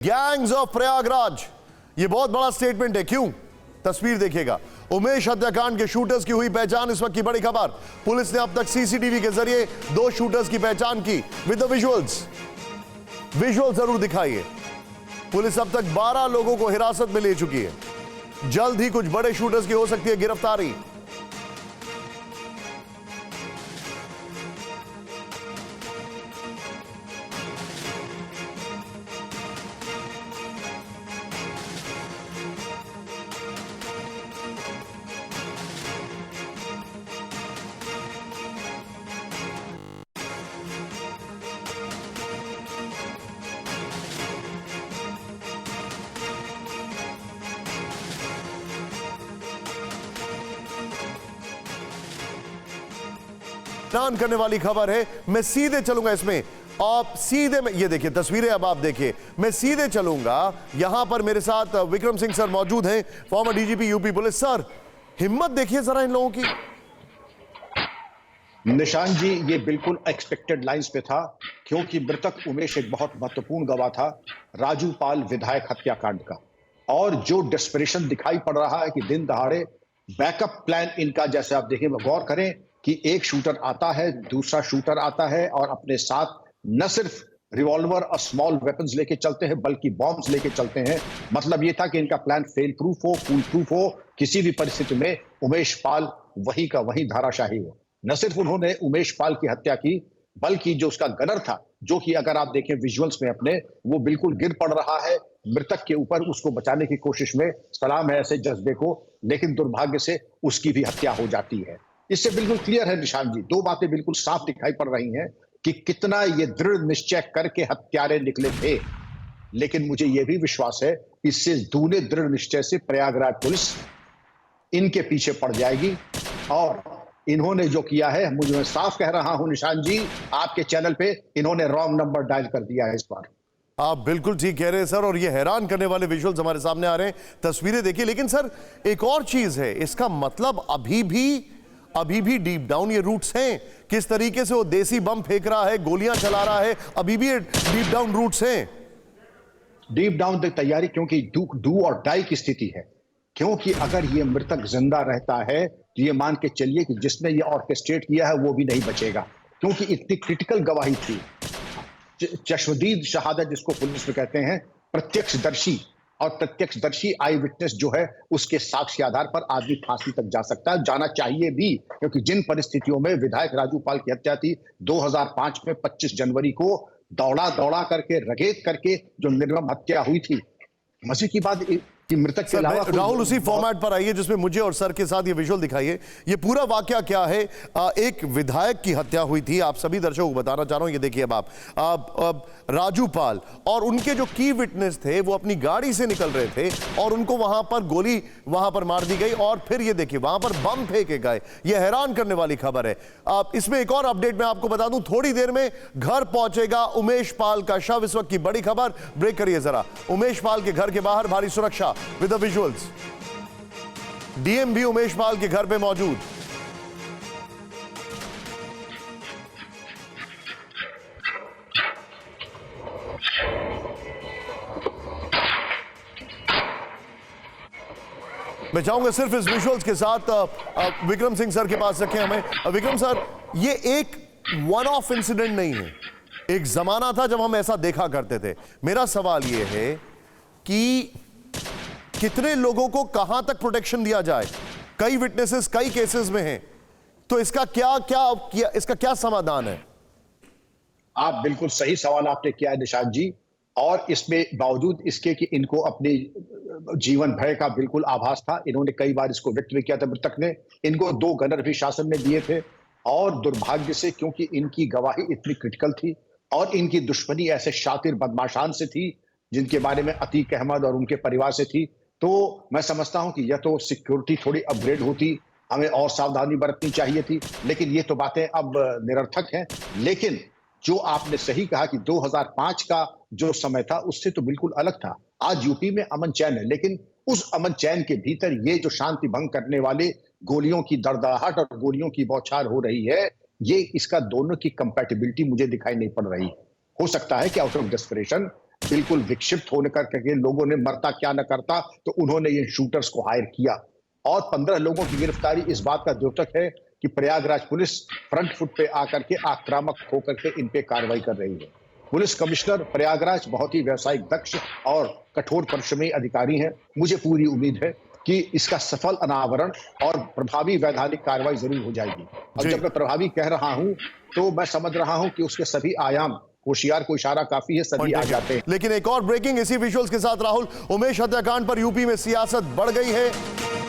Gangs of Prayagraj, ये बहुत बड़ा स्टेटमेंट है। क्यों? तस्वीर देखिएगा। उमेश हत्याकांड के शूटर्स की हुई पहचान, इस वक्त की बड़ी खबर। पुलिस ने अब तक सीसीटीवी के जरिए 2 शूटर्स की पहचान की विद द विजुअल्स। विजुअल जरूर दिखाइए। पुलिस अब तक 12 लोगों को हिरासत में ले चुकी है। जल्द ही कुछ बड़े शूटर्स की हो सकती है गिरफ्तारी। हैरान करने वाली खबर है। मैं सीधे चलूंगा इसमें, आप सीधे में ये देखिए तस्वीरें, अब आप देखिए। मैं सीधे चलूंगा, यहां पर मेरे साथ विक्रम सिंह सर मौजूद हैं, farmer DGP UP police. Sir, हिम्मत देखिए जरा इन लोगों की। निशान जी, ये बिल्कुल एक्सपेक्टेड लाइंस पे था, क्योंकि मृतक उमेश एक बहुत महत्वपूर्ण गवाह था राजू पाल विधायक हत्याकांड का। और जो डेस्परेशन दिखाई पड़ रहा है कि दिन दहाड़े बैकअप प्लान इनका, जैसे आप देखें, गौर करें कि एक शूटर आता है, दूसरा शूटर आता है और अपने साथ न सिर्फ रिवॉल्वर और स्मॉल वेपन्स लेके चलते हैं, बल्कि बॉम्ब्स लेके चलते हैं। मतलब ये था कि इनका प्लान फेल प्रूफ हो, फूल प्रूफ हो, किसी भी परिस्थिति में उमेश पाल वही का वही धाराशाही हो। न सिर्फ उन्होंने उमेश पाल की हत्या की, बल्कि जो उसका गनर था, जो कि अगर आप देखें विजुअल्स में अपने, वो बिल्कुल गिर पड़ रहा है मृतक के ऊपर, उसको बचाने की कोशिश में। सलाम है ऐसे जज्बे को, लेकिन दुर्भाग्य से उसकी भी हत्या हो जाती है। इससे बिल्कुल क्लियर है निशान जी, 2 बातें बिल्कुल साफ दिखाई पड़ रही हैं कि कितना ये दृढ़ निश्चय करके हत्यारे निकले थे। लेकिन मुझे यह भी विश्वास है, इससे दूने दृढ़ निश्चय से प्रयागराज पुलिस इनके पीछे पड़ जाएगी। और इन्होंने जो किया है, मुझे मैं साफ कह रहा हूं निशान जी, आपके चैनल पे इन्होंने रॉन्ग नंबर डायल कर दिया है इस बार। आप बिल्कुल ठीक कह रहे हैं सर, और ये हैरान करने वाले विजुअल्स हमारे सामने आ रहे हैं, तस्वीरें देखिए। लेकिन सर, एक और चीज है, इसका मतलब अभी भी डीप डाउन ये रूट्स हैं। किस तरीके से वो देसी बम फेंक रहा है, गोलियां चला रहा है, अभी भी डीप डाउन रूट्स हैं। डीप डाउन की तैयारी, क्योंकि डू और डाई की स्थिति है। क्योंकि अगर ये मृतक जिंदा रहता है तो ये मान के चलिए कि जिसने ये ऑर्केस्ट्रेट किया है वो भी नहीं बचेगा, क्योंकि इतनी क्रिटिकल गवाही थी। चश्मदीद शहादत जिसको पुलिस में कहते हैं, प्रत्यक्षदर्शी, और प्रत्यक्षदर्शी आई विटनेस जो है, उसके साक्ष्य आधार पर आदमी फांसी तक जा सकता है, जाना चाहिए भी। क्योंकि जिन परिस्थितियों में विधायक राजू पाल की हत्या थी 2005 में 25 जनवरी को, दौड़ा करके, रगेत करके जो निर्मम हत्या हुई थी। मजे की बात कि मृतक के अलावा राहुल उसी फॉर्मेट पर आइए जिसमें मुझे और सर के साथ ये विजुअल दिखाइए। ये पूरा वाकया क्या है? एक विधायक की हत्या हुई थी, आप सभी दर्शकों को बताना चाह रहा हूं। ये देखिए अब आप राजू पाल और उनके जो की विटनेस थे, वो अपनी गाड़ी से निकल रहे थे और उनको वहां पर गोली वहां पर मार दी गई, और फिर ये देखिए वहां पर बम फेंके गए। ये हैरान करने वाली खबर है। इसमें एक और अपडेट मैं आपको बता दूं, थोड़ी देर में घर पहुंचेगा उमेश पाल का शव। इस वक्त की बड़ी खबर, ब्रेक करिए जरा। उमेश पाल के घर के बाहर भारी सुरक्षा विद द विजुअल्स। डीएम भी उमेश पाल के घर पे मौजूद। मैं चाहूंगा सिर्फ इस विजुअल्स के साथ विक्रम सिंह सर के पास रखें हमें। विक्रम सर, ये एक वन ऑफ इंसिडेंट नहीं है। एक जमाना था जब हम ऐसा देखा करते थे। मेरा सवाल यह है कि कितने लोगों को कहां तक प्रोटेक्शन दिया जाए? कई विटनेसेस कई केसेस में हैं, तो इसका क्या समाधान है? आप बिल्कुल सही सवाल आपने किया है निशांत जी। और इसमें बावजूद इसके कि इनको अपने जीवन भय का बिल्कुल आभास था, इन्होंने कई बार इसको व्यक्त भी किया था। मृतक ने इनको 2 गनर भी शासन ने दिए थे, और दुर्भाग्य से क्योंकि इनकी गवाही इतनी क्रिटिकल थी और इनकी दुश्मनी ऐसे शातिर बदमाशान से थी जिनके बारे में अतीक अहमद और उनके परिवार से थी, तो मैं समझता हूं कि यह तो सिक्योरिटी थोड़ी अपग्रेड होती, हमें और सावधानी बरतनी चाहिए थी। लेकिन ये तो बातें अब निरर्थक हैं। लेकिन जो आपने सही कहा कि 2005 का जो समय था उससे तो बिल्कुल अलग था। आज यूपी में अमन चैन है, लेकिन उस अमन चैन के भीतर ये जो शांति भंग करने वाले गोलियों की दरदराहट और गोलियों की बौछार हो रही है, ये इसका दोनों की कंपैटिबिलिटी मुझे दिखाई नहीं पड़ रही। हो सकता है कि आउट ऑफ डेस्परेशन बिल्कुल विक्षिप्त होने करके लोगों ने मरता क्या न करता, तो उन्होंने ये शूटर्स को हायर किया और 15 लोगों की गिरफ्तारी इस बात का द्योतक है कि प्रयागराज पुलिस फ्रंट फुट पे आकर के आक्रामक होकर के इन पे कार्रवाई कर रही है। पुलिस कमिश्नर प्रयागराज बहुत ही व्यावसायिक दक्ष और कठोर परिश्रमी अधिकारी हैं। मुझे पूरी उम्मीद है कि इसका सफल अनावरण और प्रभावी वैधानिक कार्रवाई जरूर हो जाएगी। अब जब मैं प्रभावी कह रहा हूं तो मैं समझ रहा हूं कि उसके सभी आयाम, होशियार को इशारा काफी है, सभी आ जाते हैं। लेकिन एक और ब्रेकिंग इसी विजुअल्स के साथ राहुल, उमेश हत्याकांड पर यूपी में सियासत बढ़ गई है।